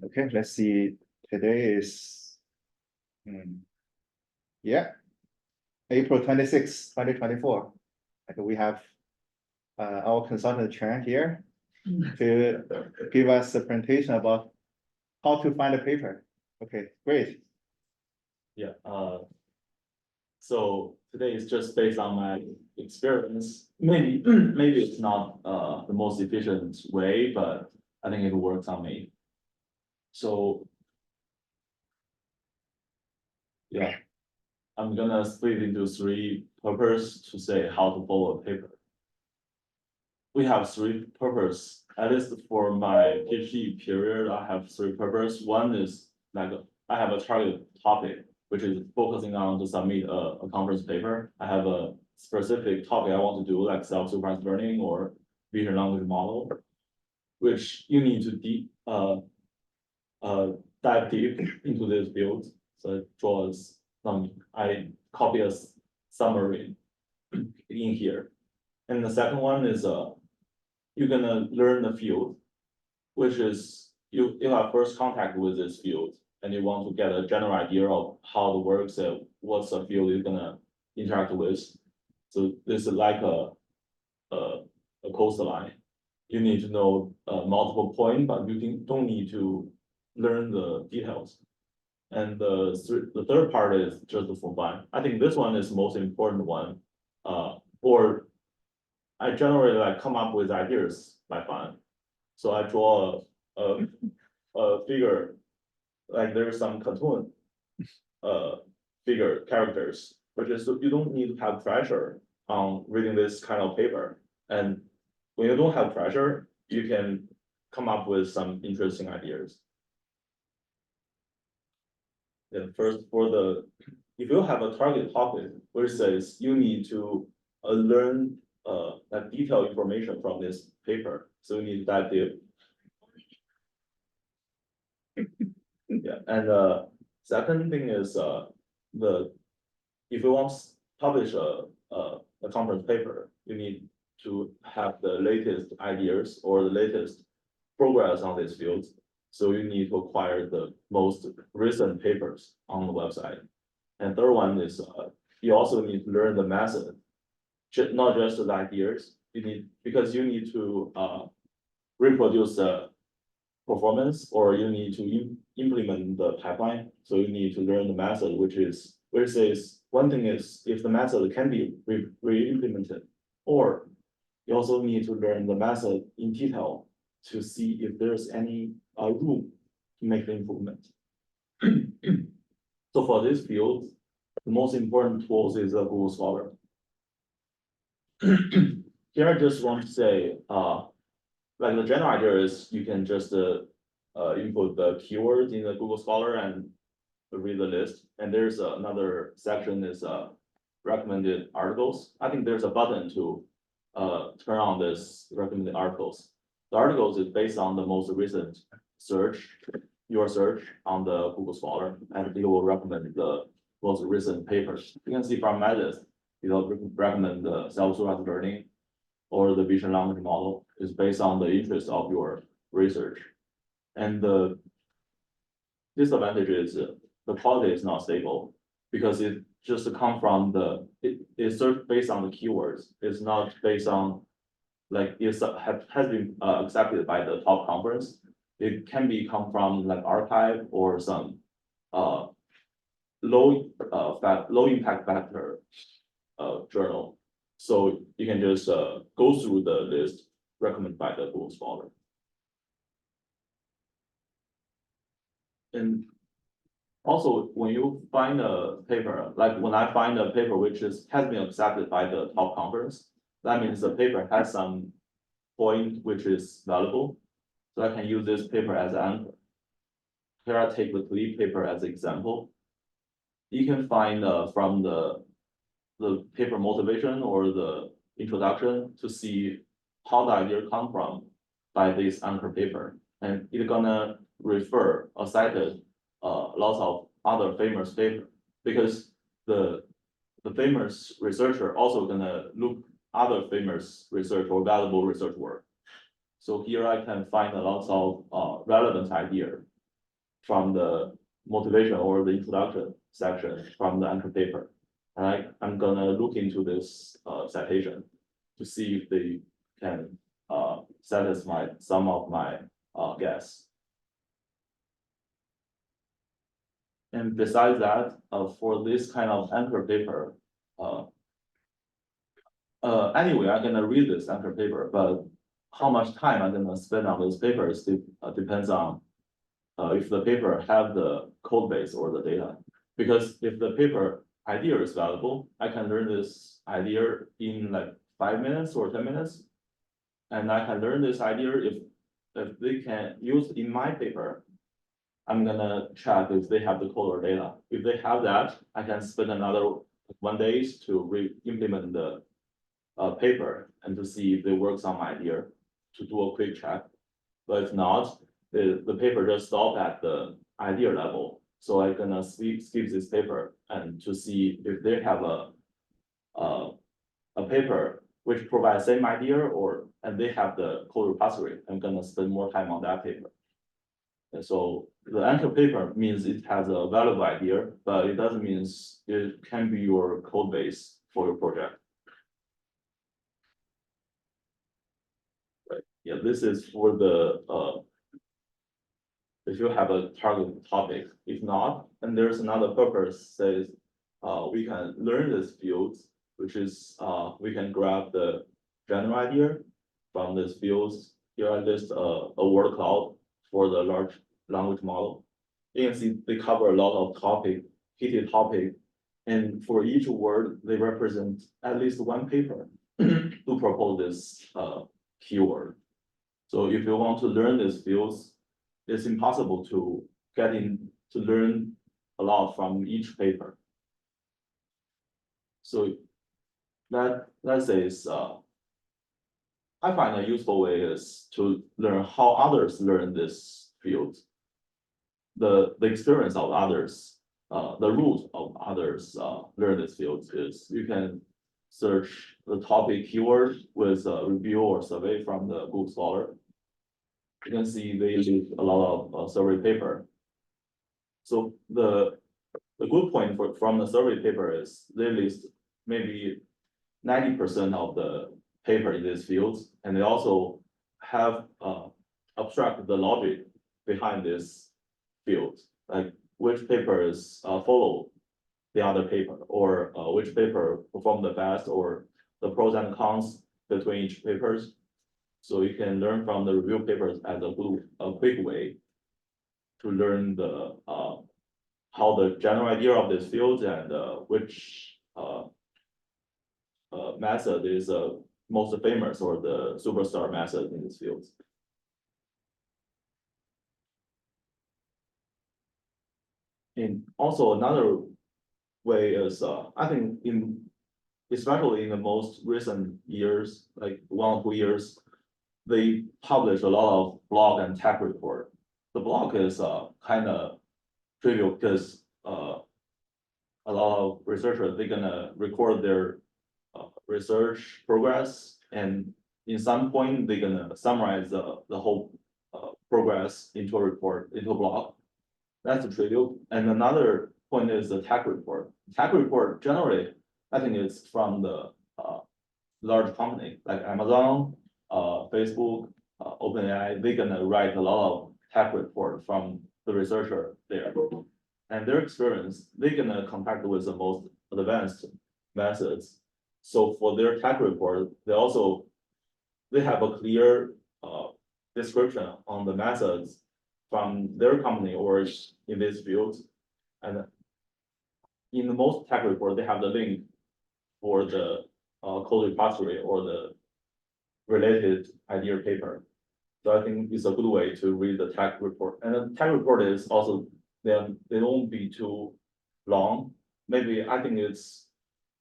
Okay, let's see. Today is yeah, April 26, 2024. And we have our consultant Quan here to give us a presentation about how to find a paper. Okay, great. Yeah, so today is just based on my experience. Maybe maybe it's not the most efficient way, but I think it works on me. So yeah, I'm gonna split into three purposes to say how to follow a paper. We have three purposes, at least for my PhD period, I have three purposes. One is like I have a target topic, which is focusing on to submit a conference paper. I have a specific topic I want to do, like self-supervised learning or vision language model, which you need to dive deep into this field. So it draws I copy a summary in here. And the second one is you're gonna learn the field, which is you have first contact with this field and you want to get a general idea of how it works and what's the field you're gonna interact with. So this is like a coastline. You need to know multiple points, but you don't need to learn the details. And the third part is just for fun. I think this one is the most important one. Or I generally like come up with ideas by fun. So I draw a figure, like there's some cartoon figure characters, which is you don't need to have pressure on reading this kind of paper. And when you don't have pressure, you can come up with some interesting ideas. Then first if you have a target topic, which says you need to learn that detailed information from this paper, so you need to dive deep. Yeah, and second thing is if you want to publish a conference paper, you need to have the latest ideas or the latest progress on this field. So you need to acquire the most recent papers on the website. And third one is you also need to learn the method, not just the ideas. Because you need to reproduce the performance, or you need to implement the pipeline. So you need to learn the method, which says one thing is if the method can be re-implemented, or you also need to learn the method in detail to see if there's any room to make the improvement. So for this field, the most important tools is Google Scholar. Here I just want to say, like the general idea is you can just input the keywords in the Google Scholar and read the list. And there's another section is recommended articles. I think there's a button to turn on this recommended articles. The articles is based on the most recent search, your search on the Google Scholar, and it will recommend the most recent papers. You can see from my list, it will recommend the self-supervised learning or the vision language model is based on the interest of your research. And the disadvantage is the quality is not stable because it just come from it's searched based on the keywords. It's not based on like it has been accepted by the top conference. It can come from like archive or some low impact factor journal. So you can just go through the list recommended by the Google Scholar. And also, when you find a paper, like when I find a paper which has been accepted by the top conference, that means the paper has some point which is valuable. So I can use this paper as an anchor. Here I take the TLEAP paper as an example. You can find from the paper motivation or the introduction to see how the idea come from by this anchor paper. And it's gonna refer or cited lots of other famous paper because the famous researcher also gonna look other famous research or valuable research work. So here I can find a lot of relevant idea from the motivation or the introduction section from the anchor paper. And I'm gonna look into this citation to see if they can satisfy some of my guess. And besides that, for this kind of anchor paper, anyway, I'm gonna read this anchor paper, but how much time I'm gonna spend on this paper depends on if the paper have the code base or the data. Because if the paper idea is valuable, I can learn this idea in like 5 minutes or 10 minutes. And I can learn this idea if they can use in my paper. I'm gonna check if they have the code or data. If they have that, I can spend another 1 day to re-implement the paper and to see if it works on my idea to do a quick check. But if not, the paper just stop at the idea level. So I'm gonna skip this paper and to see if they have a paper which provides same idea and they have the code repository. I'm gonna spend more time on that paper. And so the anchor paper means it has a valuable idea, but it doesn't mean it can be your code base for your project. Right. Yeah, this is for the if you have a target topic. If not, and there's another purpose says we can learn this field, which is we can grab the general idea from this fields. Here I list a word cloud for the large language model. You can see they cover a lot of heated topic, and for each word they represent at least one paper to propose this keyword. So if you want to learn these fields, it's impossible to get in to learn a lot from each paper. So that says I find a useful way is to learn how others learn this field, the experience of others, the route of others learn this field is you can search the topic keyword with a review or survey from the Google Scholar. You can see they list a lot of survey paper. So the good point from the survey paper is they list maybe 90% of the paper in these fields, and they also have abstract the logic behind this field, like which papers follow the other paper, or which paper perform the best, or the pros and cons between each papers. So you can learn from the review papers as a quick way to learn the how the general idea of this field and which method is most famous or the superstar method in this field. And also another way is I think especially in the most recent years, like 1 or 2 years, they publish a lot of blog and tech report. The blog is kind of trivial because a lot of researchers, they're gonna record their research progress, and in some point they're gonna summarize the whole progress into a report, into a blog. That's trivial. And another point is the tech report. Tech report generally, I think it's from the large company like Amazon, Facebook, OpenAI. They're gonna write a lot of tech report from the researcher there. And their experience, they're gonna contact with the most advanced methods. So for their tech report, they have a clear description on the methods from their company or in this field. And in the most tech report, they have the link for the code repository or the related idea paper. So I think it's a good way to read the tech report. And the tech report is also, they don't be too long. Maybe I think it's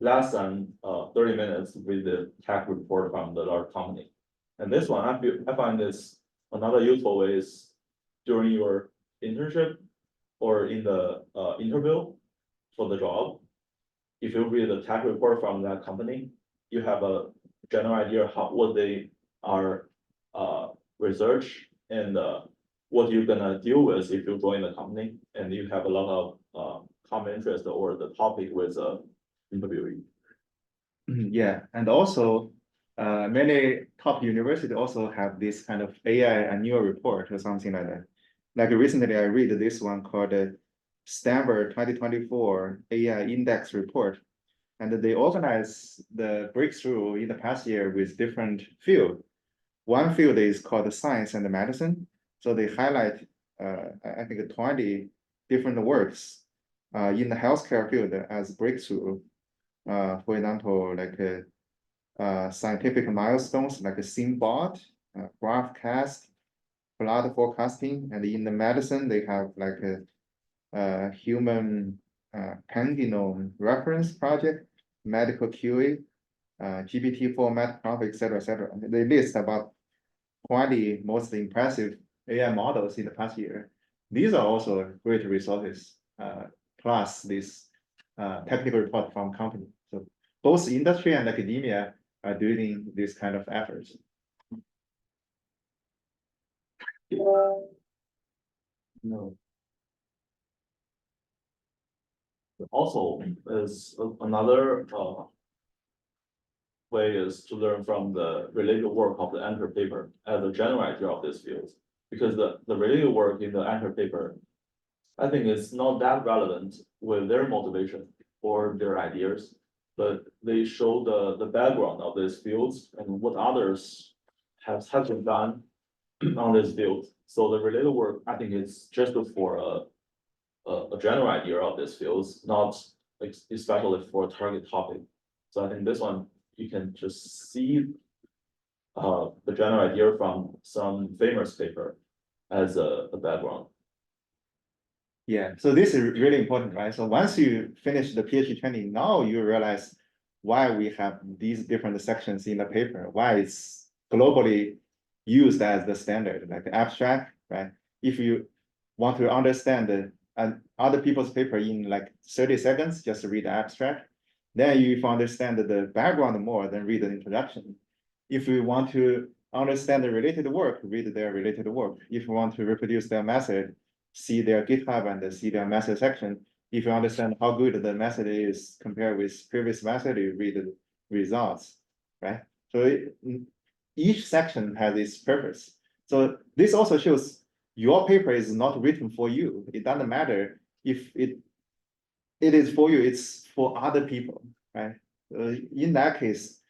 less than 30 minutes with the tech report from the large company. And this one, I find this another useful way is during your internship or in the interview for the job. If you read the tech report from that company, you have a general idea what they are research and what you're gonna deal with if you join the company and you have a lot of common interest or the topic with interviewee. Yeah, and also many top universities also have this kind of AI annual report or something like that. Like recently, I read this one called Stanford 2024 AI Index Report, and they organize the breakthrough in the past year with different field. One field is called science and medicine, so they highlight I think 20 different works in the healthcare field as breakthrough. For example, like scientific milestones like a SynBot, GraphCast, blood forecasting, and in the medicine they have like a human pangenome reference project, medical QA, GPT format, prompt, etc., etc. They list about 20 most impressive AI models in the past year. These are also great resources, plus this technical report from company. So both industry and academia are doing this kind of efforts. No. Also, is another way is to learn from the related work of the anchor paper as a general idea of this field. Because the related work in the anchor paper, I think is not that relevant with their motivation or their ideas, but they show the background of these fields and what others have been done on this field. So the related work, I think it's just for a general idea of these fields, not especially for a target topic. So I think this one, you can just see the general idea from some famous paper as a background. Yeah, so this is really important, right? So once you finish the PhD training, now you realize why we have these different sections in the paper, why it's globally used as the standard, like abstract, right? If you want to understand other people's paper in like 30 seconds, just read the abstract. Then if you understand the background more, then read the introduction. If you want to understand the related work, read their related work. If you want to reproduce their method, see their GitHub and see their method section. If you understand how good the method is compared with previous method, you read the results, right? So each section has its purpose. So this also shows your paper is not written for you. It doesn't matter if it is for you, it's for other people, right? In that case,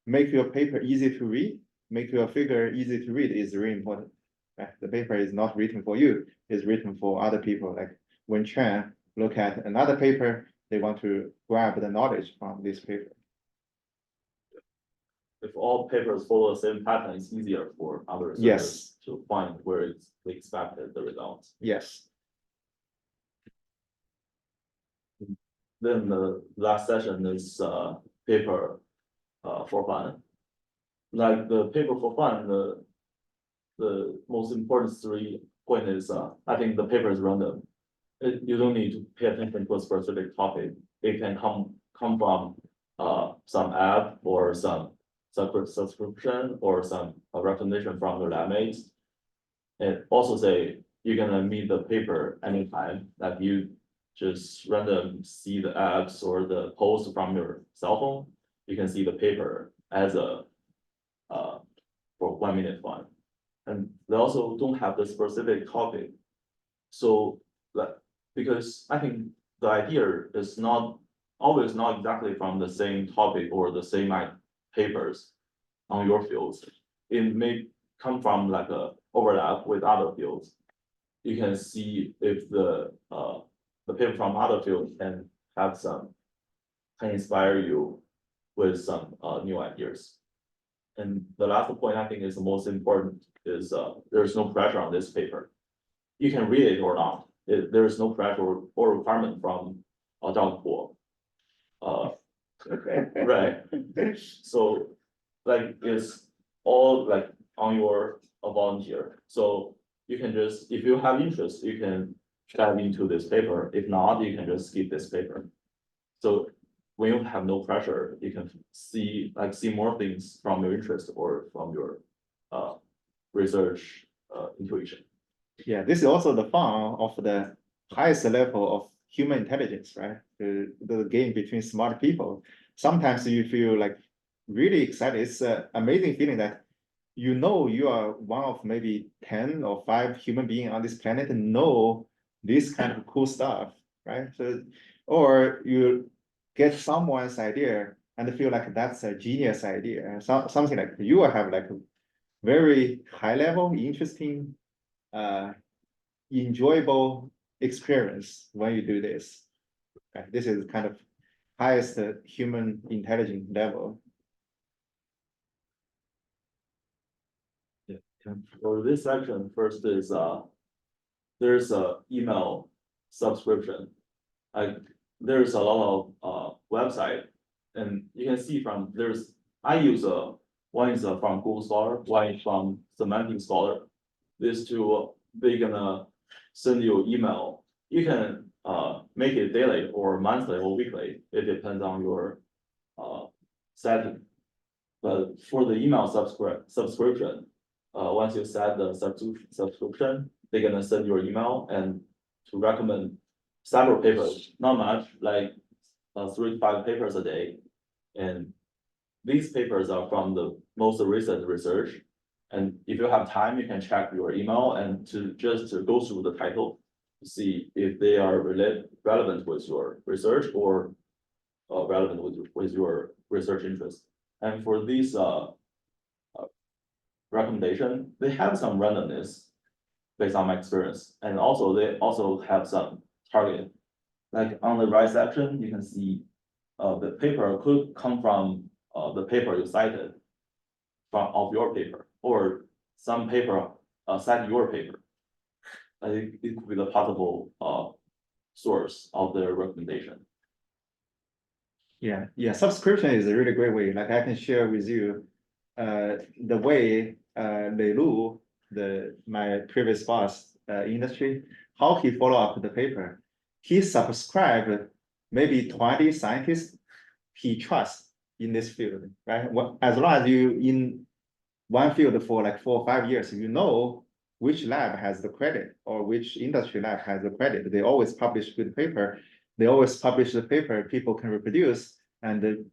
make your paper easy to read, make your figure easy to read is really important. Right? The paper is not written for you, it's written for other people. Like when Quan look at another paper, they want to grab the knowledge from this paper. If all papers follow the same pattern, it's easier for other researchers Yes. to find where they expected the results. Yes. Then the last session is paper for fun. Like the paper for fun, the most important 3 point is I think the paper is random. You don't need to pay attention to a specific topic. It can come from some app or some subscription or some recommendation from your lab mates. And also say you're gonna meet the paper anytime that you just random see the apps or the post from your cell phone. You can see the paper as a for 1 minute fun. And they also don't have the specific topic. So because I think the idea is not always not exactly from the same topic or the same papers on your fields. It may come from like a overlap with other fields. You can see if the paper from other fields can inspire you with some new ideas. And the last point I think is the most important is there's no pressure on this paper. You can read it or not. There is no pressure or requirement from Dr. Kuo. Right. So like it's all like on your volunteer. So you can just, if you have interest, you can dive into this paper. If not, you can just skip this paper. So when you have no pressure, you can see more things from your interest or from your research intuition. Yeah, this is also the fun of the highest level of human intelligence, right? The game between smart people. Sometimes you feel like really excited. It's an amazing feeling that you know you are one of maybe 10 or 5 human beings on this planet and know this kind of cool stuff, right? So, or you get someone's idea and feel like that's a genius idea, something like you have like a very high level, interesting, uh, enjoyable experience when you do this. Right? This is kind of highest human intelligence level. For this section, first is there's a email subscription. There's a lot of website, and you can see from I use one is from Google Scholar, one is from Semantic Scholar. These two they gonna send you email. You can make it daily or monthly or weekly. It depends on your setting. But for the email subscription, once you set the subscription, they're gonna send you an email and to recommend several papers, not much, like 3 to 5 papers a day. And these papers are from the most recent research. And if you have time, you can check your email and to go through the title to see if they are relevant with your research or relevant with your research interest. And for these recommendation, they have some randomness based on my experience, and also they also have some target. Like on the right section, you can see the paper could come from the paper you cited of your paper, or some paper cite your paper. I think it could be the possible source of the recommendation. Yeah, subscription is a really great way. Like I can share with you the way Lei Lu, my previous boss industry, how he follow up the paper. He subscribed maybe 20 scientists he trusts in this field, right? As long as you in one field for like 4 or 5 years, you know which lab has the credit or which industry lab has the credit. They always publish good paper. They always publish the paper people can reproduce, and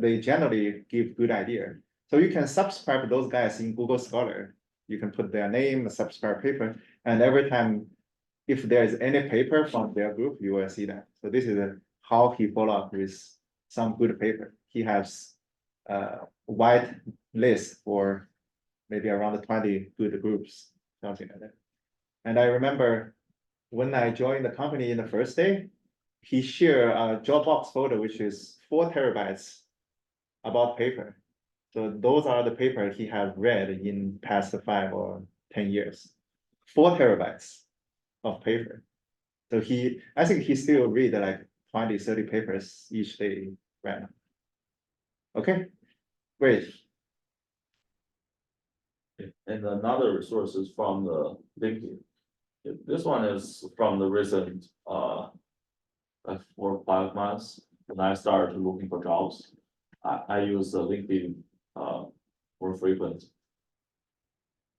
they generally give good idea. So you can subscribe those guys in Google Scholar. You can put their name, subscribe paper, and every time if there is any paper from their group, you will see that. So this is how he follow up with some good paper. He has wide list for maybe around 20 good groups, something like that. And I remember when I joined the company in the first day, he shared a Dropbox folder, which is 4 terabytes about paper. So those are the paper he has read in past 5 or 10 years. 4 terabytes of paper. So I think he still read like 20, 30 papers each day right now. Okay, great. And another resource is from the LinkedIn. This one is from the recent like 4 or 5 months when I started looking for jobs. I use LinkedIn more frequent.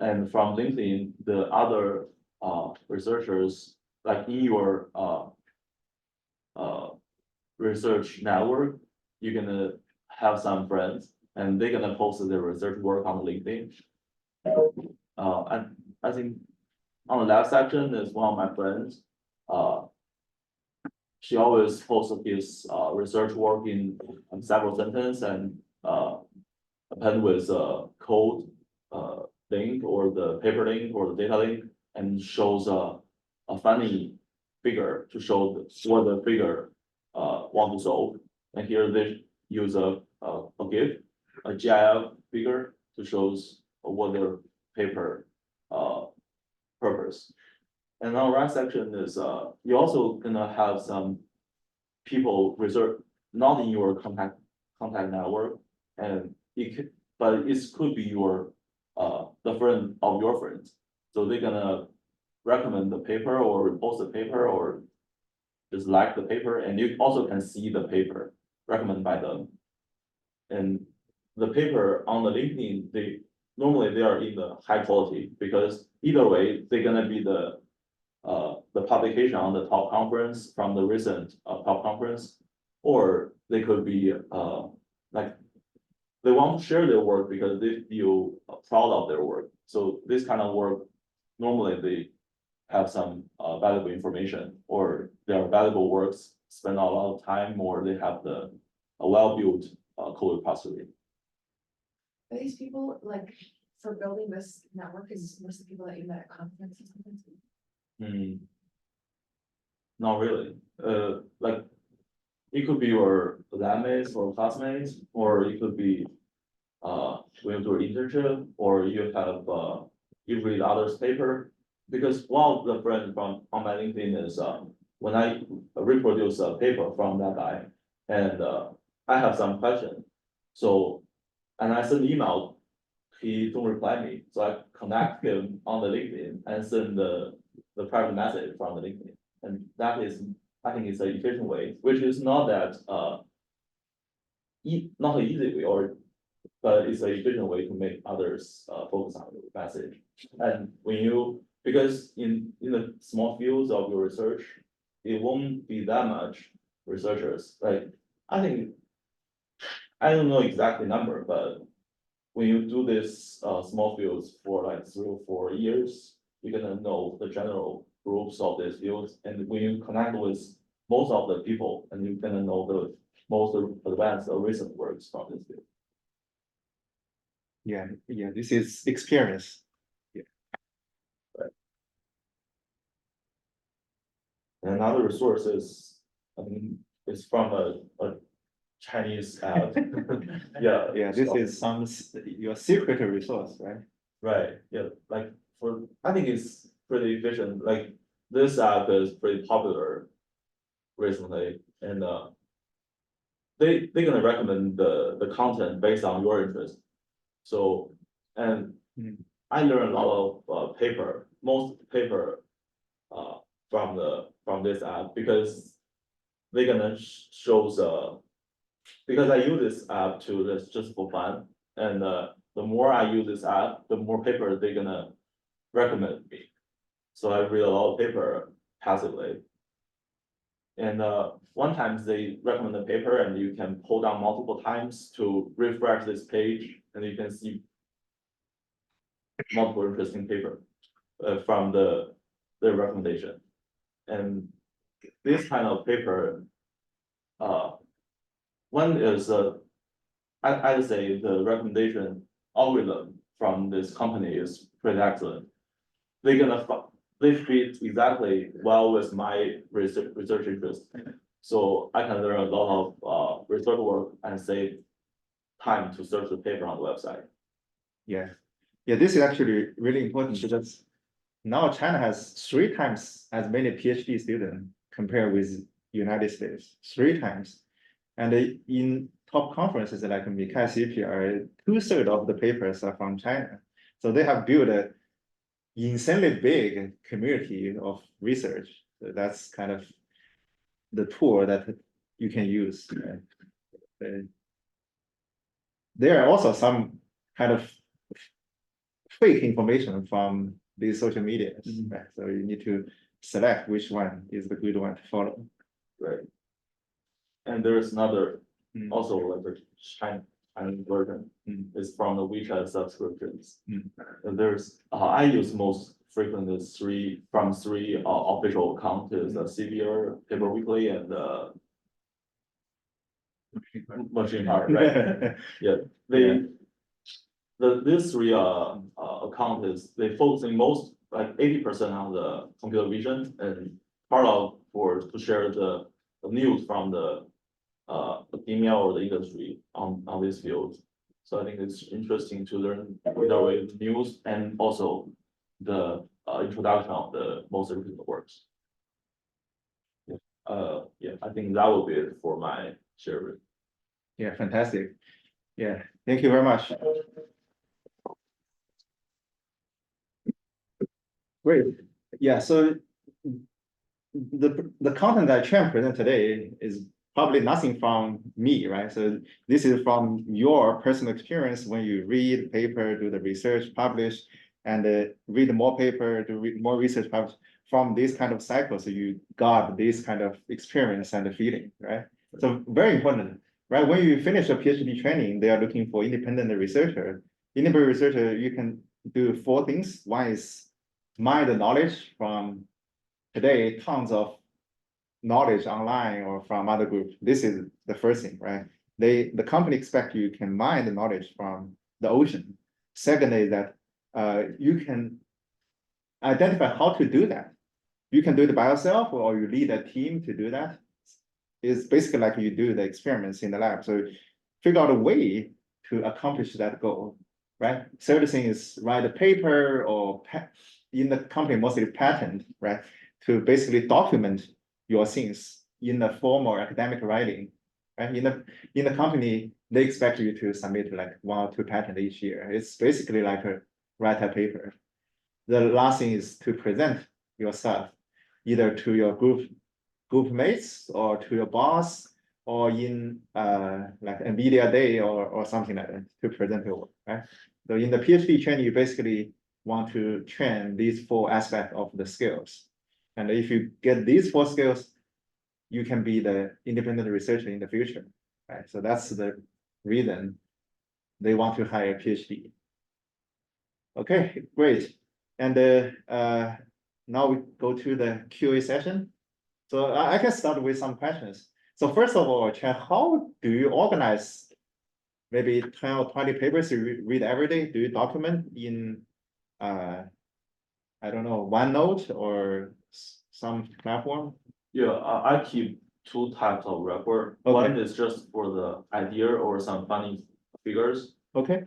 And from LinkedIn, the other researchers, like in your research network, you're gonna have some friends and they're gonna post their research work on LinkedIn. And I think on the last section is one of my friends. She always posts his research work in several sentences and append with a code link or the paper link or the data link, and shows a funny figure to show what the figure want to solve. And here they use a GIF, a GIF figure to shows what their paper purpose. And our right section is you also gonna have some people reserve not in your contact network, and but it could be your the friend of your friends. So they're gonna recommend the paper or post the paper or just like the paper, and you also can see the paper recommended by them. And the paper on the LinkedIn, normally they are in the high quality, because either way, they're gonna be the publication on the top conference from the recent, top conference. Or they could be, like, they want to share their work because they feel proud of their work. So this kind of work, normally they have some valuable information, or their valuable works spend a lot of time, or they have a well-built code repository. Are these people like for building this network, is most of the people that you met at conferences? Not really, like, it could be your lab mates or classmates, or it could be, when you do an internship, or you have, you read others' paper. Because one of the friends from, on my LinkedIn is, when I reproduce a paper from that guy, and, I have some question. So, and I send email, he don't reply me, so I connect him on the LinkedIn and send the private message from the LinkedIn. And that is, I think it's an efficient way, which is not that, not an easy way, but it's an efficient way to make others, focus on the message. And when you, because in the small fields of your research, it won't be that much researchers, like, I think, I don't know exactly number, but when you do this, small fields for like 3 or 4 years, you're gonna know the general groups of these fields, and when you connect with most of the people, and you're gonna know the most advanced or recent works from this field. Yeah, this is experience. And another resource is, I think, is from a Chinese app. Yeah. This is some, your secret resource, right? Right, yeah, like, for, I think it's pretty efficient, like, this app is pretty popular recently, and, they're gonna recommend the content based on your interest. So, and I learned a lot of, most paper, from this app, because they're gonna shows, because I use this app to just for fun, and, the more I use this app, the more paper they're gonna recommend me. So I read a lot of paper passively. And, one time they recommend a paper, and you can pull down multiple times to refresh this page, and you can see multiple interesting paper, from the recommendation. And this kind of paper, one is, I'd say the recommendation algorithm from this company is pretty excellent. They fit exactly well with my research interest. So I can learn a lot of, research work and save time to search the paper on the website. Yeah, this is actually really important, because now China has 3 times as many PhD students compared with United States, 3 times. And in top conferences like Mikai CPR, 2/3 of the papers are from China. So they have built a insanely big community of research. So that's kind of the tool that you can use. There are also some kind of fake information from these social media, right? So you need to select which one is the good one to follow. Right. And there's another, also like the Chinese version, is from the WeChat subscriptions. And there's, I use most frequently three official accounts, is CBR, Paper Weekly, and Machine Heart, right? Yeah, these 3 account is, they focusing most, like 80% on the computer vision, and part of to share the news from the academia or the industry on this field. So I think it's interesting to learn either way the news and also the introduction of the most recent works. Yeah, I think that will be it for my sharing. Yeah, fantastic. Yeah, thank you very much. Great. Yeah, so the content that Quan present today is probably nothing from me, right? So this is from your personal experience when you read paper, do the research, publish, and read more paper, do more research, publish. From this kind of cycle, so you got this kind of experience and the feeling, right? So very important, right? When you finish a PhD training, they are looking for independent researcher. Independent researcher, you can do 4 things. One is mine the knowledge from today, tons of knowledge online or from other groups. This is the first thing, right? The company expect you can mine the knowledge from the ocean. Second is that you can identify how to do that. You can do it by yourself or you lead a team to do that. It's basically like you do the experiments in the lab. So figure out a way to accomplish that goal, right? Third thing is write a paper or in the company mostly patent, right? To basically document your things in the formal academic writing, right? In the company, they expect you to submit like 1 or 2 patents each year. It's basically like write a paper. The last thing is to present your stuff, either to your group mates or to your boss or in like NVIDIA Day or something like that to present your work, right? So in the PhD training, you basically want to train these 4 aspects of the skills. And if you get these 4 skills, you can be the independent researcher in the future, right? So that's the reason they want to hire a PhD. Okay, great. And now we go to the QA session. So I can start with some questions. So first of all, Chen, how do you organize maybe 10 or 20 papers you read every day? Do you document in, I don't know, OneNote or some platform? Yeah, I keep 2 types of record. Okay. One is just for the idea or some funny figures. Okay.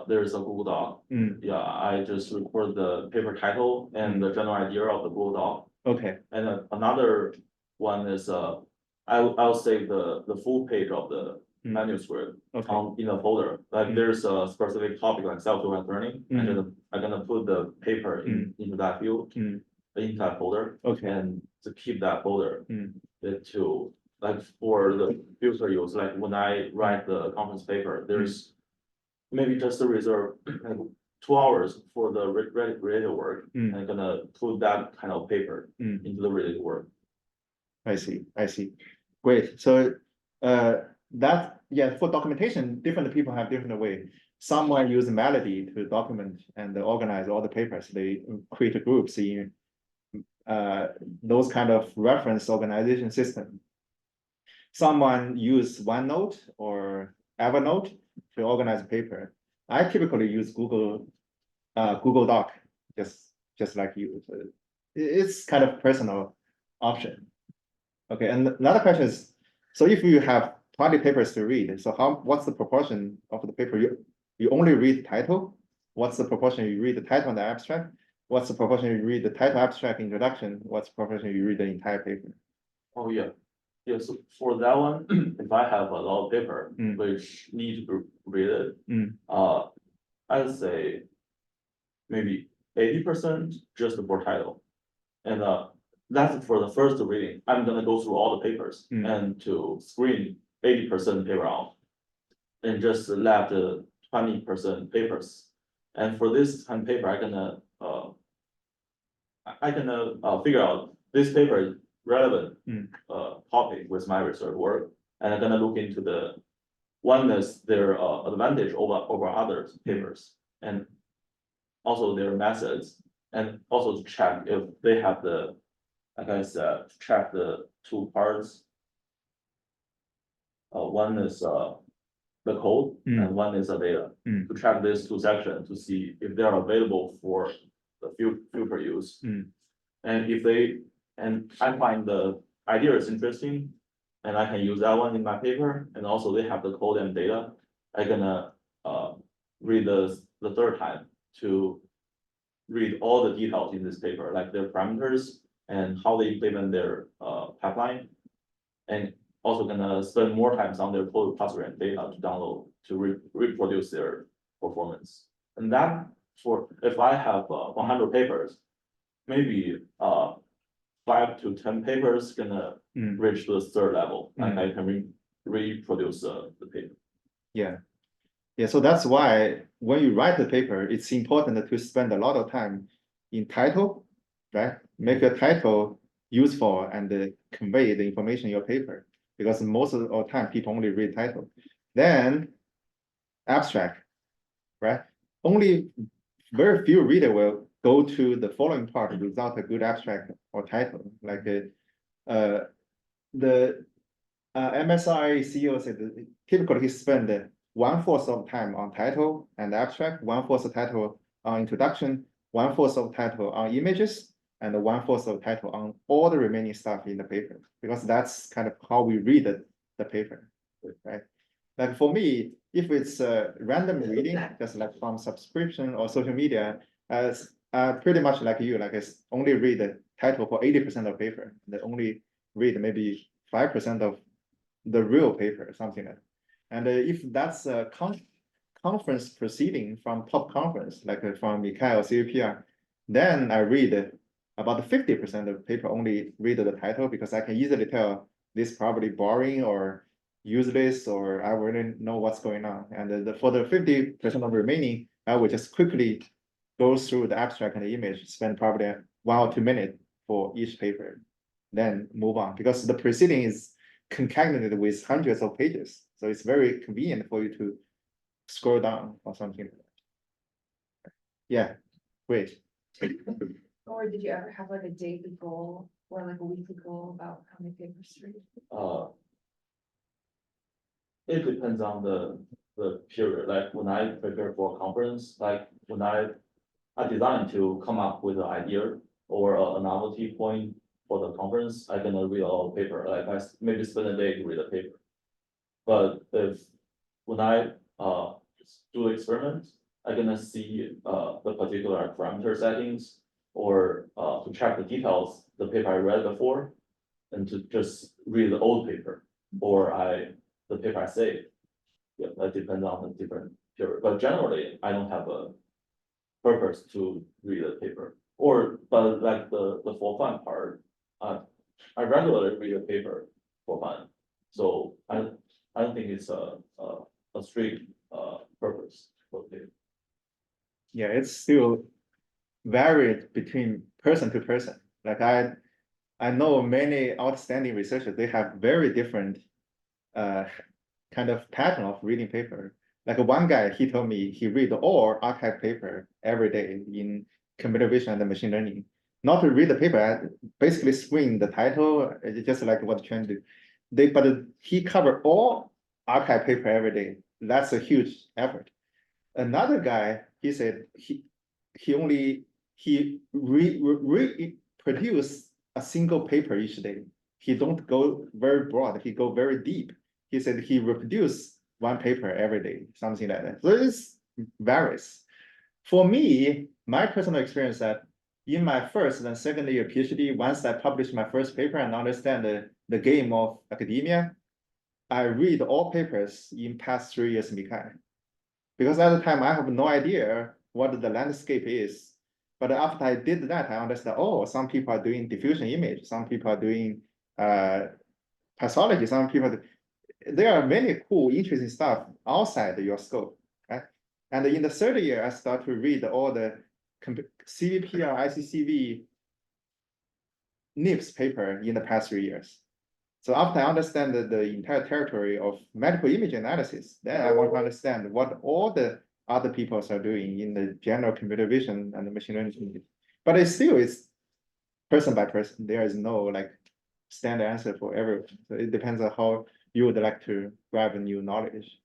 There's a Google Doc. Mm. Yeah, I just record the paper title and the general idea of the Google Doc. Okay. And another one is I'll save the full page of the manuscript Okay. in a folder. Like there's a specific topic like self-directed learning, and then I'm gonna put the paper into that field, into that folder. Okay. And to keep that folder to like for the future use, like when I write the conference paper, there's maybe just to reserve like 2 hours for the related work. And I'm gonna put that kind of paper into the related work. I see. Great. So that, yeah, for documentation, different people have different way. Someone use Melody to document and organize all the papers. They create groups in those kind of reference organization system. Someone use OneNote or Evernote to organize paper. I typically use Google Doc, just like you. So it's kind of personal option. Okay, and another question is, so if you have 20 papers to read, so what's the proportion of the paper you only read title? What's the proportion you read the title and the abstract? What's the proportion you read the title, abstract, introduction? What's the proportion you read the entire paper? Oh, yeah. Yeah, so for that one, if I have a lot of paper which need to read it, I'd say maybe 80% just for title. And that's for the first reading. I'm gonna go through all the papers and to screen 80% paper out. And just left 20% papers. And for this kind of paper, I can figure out this paper is relevant topic with my research work, and I'm gonna look into the one is their advantage over other papers, and also their methods, and also to check if they have the, like I said, to check the 2 parts. One is the code and one is the data. To track these 2 sections to see if they are available for the future use. And if they, and I find the idea is interesting, and I can use that one in my paper, and also they have the code and data, I'm gonna read the 3rd time to read all the details in this paper, like their parameters and how they implement their pipeline. And also gonna spend more time on their code cluster and data to download to reproduce their performance. And that for if I have 100 papers, maybe 5 5 to 10 papers gonna reach the third level, and I can reproduce the paper. Yeah. Yeah, so that's why when you write the paper, it's important to spend a lot of time in title, right? Make a title useful and convey the information in your paper, because most of the time people only read title. Then abstract, right? Only very few reader will go to the following part without a good abstract or title. Like the MSI CEO said that typically he spend 1/4 of time on title and abstract, 1/4 of title on introduction, 1/4 of title on images, and 1/4 of title on all the remaining stuff in the paper, because that's kind of how we read the paper, right? Like for me, if it's random reading, just like from subscription or social media, as pretty much like you, like it's only read the title for 80% of paper, they only read maybe 5% of the real paper, something like that. And if that's a conference proceeding from top conference, like from Mikhail or CVPR, then I read about 50% of paper, only read the title, because I can easily tell this probably boring or useless, or I wouldn't know what's going on. And for the 50% of remaining, I would just quickly go through the abstract and the image, spend probably 1 or 2 minutes for each paper, then move on, because the proceeding is concatenated with hundreds of pages. So it's very convenient for you to scroll down or something like that. Yeah, great. Or did you ever have like a daily goal or like a weekly goal about how many papers to read? It depends on the period, like when I prepare for a conference, like when I design to come up with an idea or a novelty point for the conference, I'm gonna read all the paper, like I maybe spend a day to read the paper. But if when I do the experiment, I'm gonna see the particular parameter settings or to check the details, the paper I read before, and to just read the old paper or the paper I saved. Yeah, that depends on the different period, but generally I don't have a purpose to read the paper. But like the for fun part, I regularly read a paper for fun. So I don't think it's a strict purpose for the paper. Yeah, it's still varied between person to person. Like I know many outstanding researchers, they have very different kind of pattern of reading paper. Like one guy, he told me he read all archive paper every day in computer vision and machine learning. Not to read the paper, basically screen the title, just like what Quan did. But he covered all archive paper every day. That's a huge effort. Another guy, he said he produce a single paper each day. He don't go very broad, he go very deep. He said he reproduce 1 paper every day, something like that. So it's varies. For me, my personal experience that in my first and second year PhD, once I published my first paper and understand the game of academia, I read all papers in past 3 years Mikhail. Because at the time I have no idea what the landscape is. But after I did that, I understand, oh, some people are doing diffusion image, some people are doing pathology, some people there are many cool, interesting stuff outside your scope, right? And in the third year, I start to read all the CVP or ICCV NIPS paper in the past 3 years. So after I understand the entire territory of medical image analysis, then I want to understand what all the other people are doing in the general computer vision and the machine learning. But it's still is person by person. There is no like standard answer for everyone. So it depends on how you would like to grab new knowledge.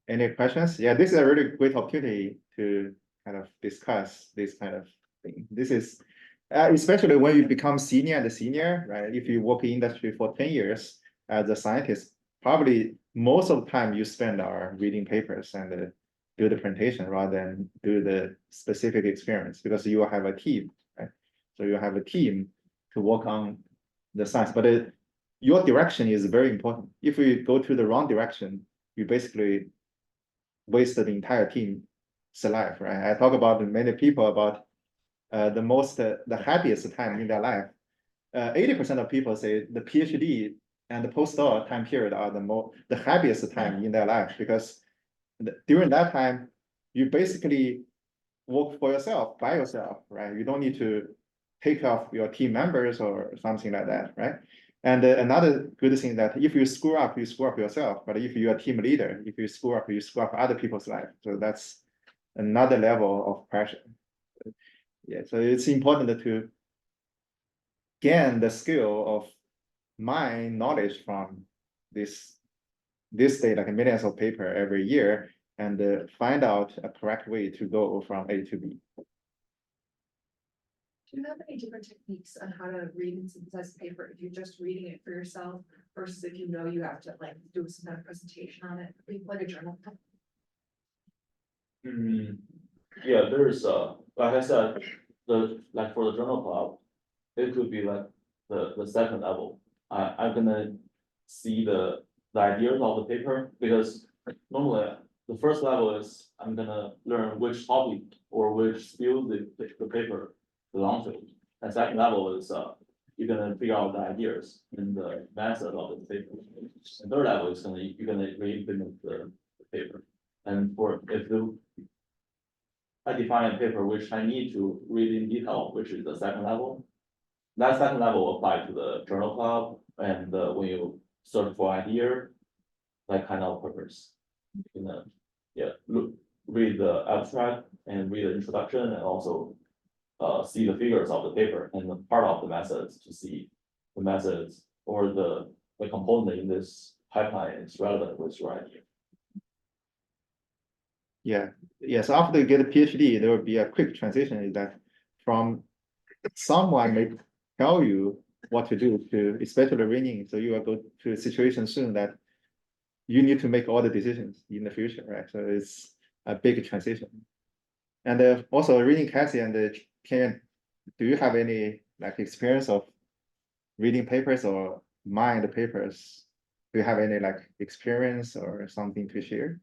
Any questions? Yeah, this is a really great opportunity to kind of discuss this kind of thing. This is especially when you become senior and senior, right? If you work in industry for 10 years as a scientist, probably most of the time you spend are reading papers and do the presentation rather than do the specific experiments, because you will have a team, right? So you have a team to work on the science, but your direction is very important. If you go to the wrong direction, you basically waste the entire team life, right? I talk about many people about the happiest time in their life. 80% of people say the PhD and the postdoc time period are the happiest time in their life, because during that time, you basically work for yourself, by yourself, right? You don't need to take care of your team members or something like that, right? And another good thing that if you screw up, you screw up yourself. But if you're a team leader, if you screw up other people's life. So that's another level of pressure. Yeah, so it's important to gain the skill of mine knowledge from this data, like millions of paper every year, and find out a correct way to go from A to B. Do you have any different techniques on how to read and synthesize paper if you're just reading it for yourself versus if you know you have to like do some kind of presentation on it, like a journal? Yeah, there's like I said, like for the journal club, it could be like the second level. I'm gonna see the ideas of the paper, because normally the first level is I'm gonna learn which topic or which field the paper belongs to. And second level is you're gonna figure out the ideas and the method of the paper. And third level is you're gonna re-implement the paper. And I define a paper which I need to read in detail, which is the second level. That second level will apply to the journal club, and when you search for idea, that kind of purpose. You know, yeah, read the abstract and read the introduction, and also see the figures of the paper and the part of the methods to see the methods or the component in this pipeline is relevant with your idea. Yeah. So after you get a PhD, there will be a quick transition, is that from someone may tell you what to do, especially reading. So you will go to a situation soon that you need to make all the decisions in the future, right? So it's a big transition. And also reading, Cassie and Ken, do you have any like experience of reading papers or mind papers? Do you have any like experience or something to share?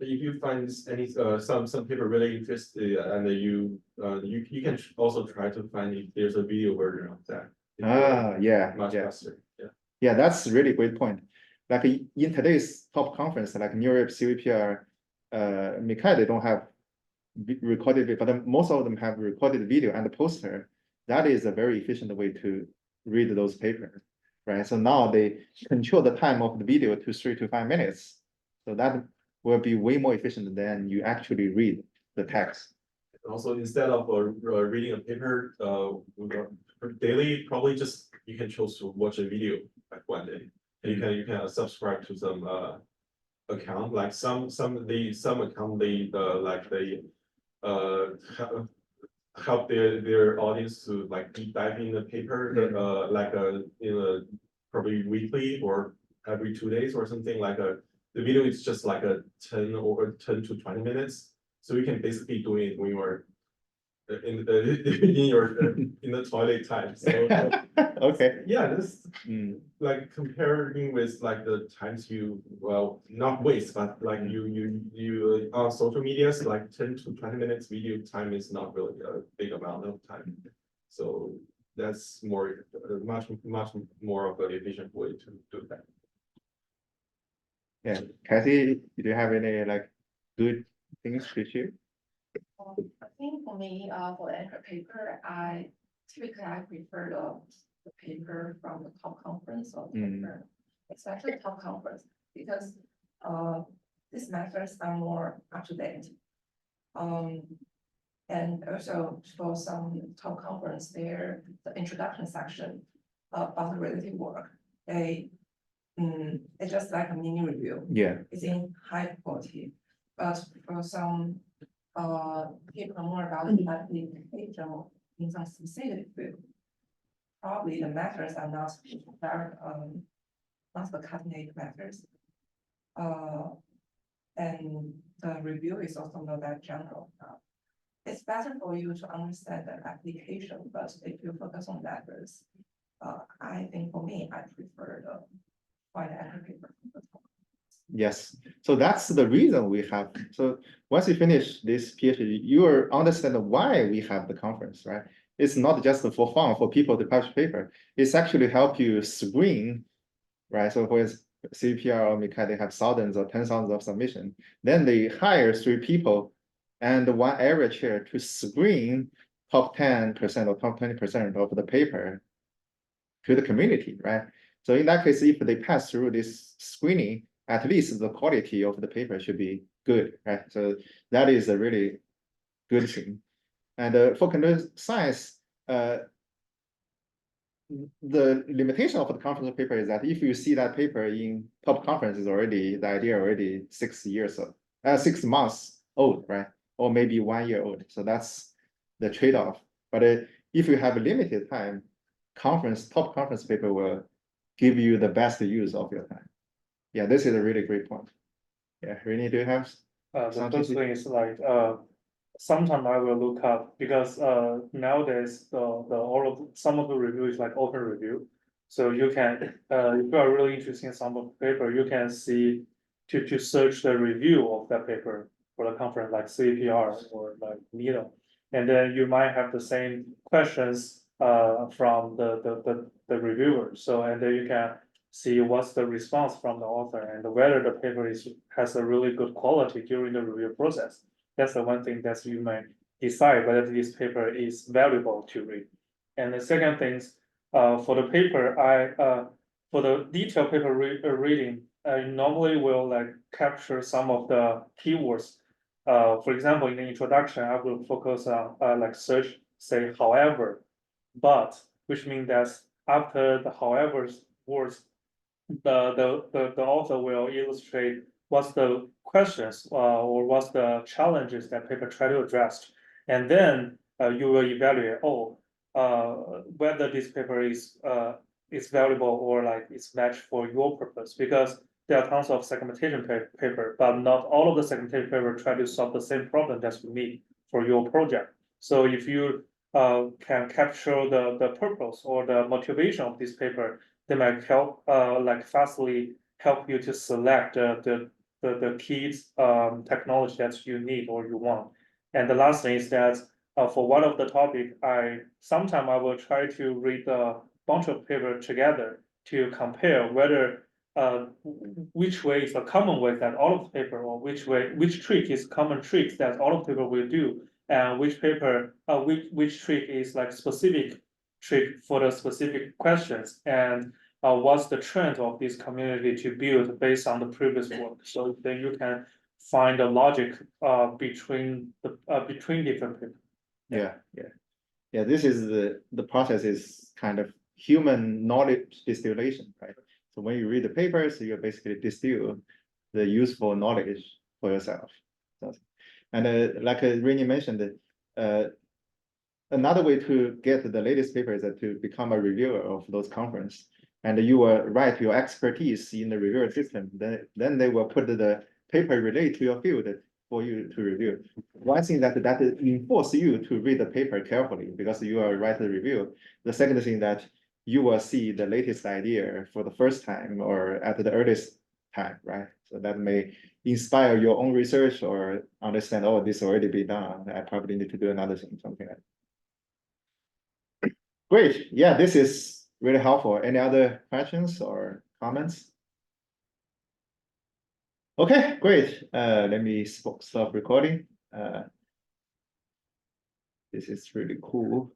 If you find any some paper really interesting, and you can also try to find if there's a video version of that. Yeah, Much yeah. faster. Yeah. Yeah, that's a really great point. Like in today's top conference, like New York CVPR, Mikai, they don't have recorded video, but most of them have recorded video and the poster. That is a very efficient way to read those papers, right? So now they control the time of the video to 3 to 5 minutes. So that will be way more efficient than you actually read the text. Also, instead of reading a paper daily, probably just you can choose to watch a video like one day. And you can subscribe to some account, like some account they help their audience to like deep dive in the paper, probably weekly or every 2 days or something. Like the video is just like a 10 to 20 minutes, so you can basically do it when you are in the toilet time. So Okay. yeah, this like comparing with like the times you not waste, but like you on social medias, like 10 to 20 minutes video time is not really a big amount of time. So that's much more of an efficient way to do that. Yeah, Kathy, do you have any like good things to share? I think for me, for the anchor paper, I prefer the paper from the top conference or the paper, especially top conference, because these methods are more up to date. And also for some top conference, the introduction section about the relative work, it's just like a mini review. Yeah. It's in high quality, but for some paper more about the application in some specific field, probably the methods are not very not the cutting edge methods. And the review is also not that general. It's better for you to understand the application, but if you focus on methods, I think for me, I prefer the white anchor paper. Yes, so that's the reason we have, so once you finish this PhD, you will understand why we have the conference, right? It's not just for fun for people to publish paper, it's actually help you screen, right? So for CPR or MICA, they have thousands or 10,000 of submission. Then they hire 3 people and 1 area chair to screen top 10% or top 20% of the paper to the community, right? So in that case, if they pass through this screening, at least the quality of the paper should be good, right? So that is a really good thing. And for computer science, the limitation of the conference paper is that if you see that paper in top conferences already, the idea already 6 years old, 6 months old, right? Or maybe 1 year old. So that's the trade-off. But if you have a limited time, top conference paper will give you the best use of your time. Yeah, this is a really great point. Yeah, Rini, do you have? The something first to- thing is like, sometime I will look up, because nowadays, some of the review is like open review. So you can, if you are really interested in some of the paper, you can see to search the review of that paper for the conference, like CPR or like NIDO. And then you might have the same questions from the reviewer. So, and then you can see what's the response from the author and whether the paper has a really good quality during the review process. That's the one thing that you may decide whether this paper is valuable to read. And the second thing, for the paper, for the detailed paper reading, I normally will like capture some of the keywords. For example, in the introduction, I will focus on like search, say, however, but, which means that after the however words, the author will illustrate what's the questions or what's the challenges that paper try to address. And then you will evaluate, whether this paper is valuable or like it's matched for your purpose, because there are tons of segmentation paper, but not all of the segmentation paper try to solve the same problem that you need for your project. So if you can capture the purpose or the motivation of this paper, they might help like fastly help you to select the key technology that you need or you want. And the last thing is that for one of the topic, sometimes I will try to read a bunch of paper together to compare whether which way is a common way that all of the paper, or which trick is common tricks that all of the paper will do, and which paper, which trick is like specific trick for the specific questions, and what's the trend of this community to build based on the previous work. So then you can find a logic between different people. Yeah. Yeah, this is the process is kind of human knowledge distillation, right? So when you read the papers, you basically distill the useful knowledge for yourself. And like Rini mentioned, another way to get the latest paper is to become a reviewer of those conferences. And you will write your expertise in the reviewer system. Then they will put the paper related to your field for you to review. One thing that enforce you to read the paper carefully because you are write the review. The second thing that you will see the latest idea for the first time or at the earliest time, right? So that may inspire your own research or understand, oh, this already been done. I probably need to do another thing, something like that. Great. Yeah, this is really helpful. Any other questions or comments? Okay, great. Let me stop recording. This is really cool.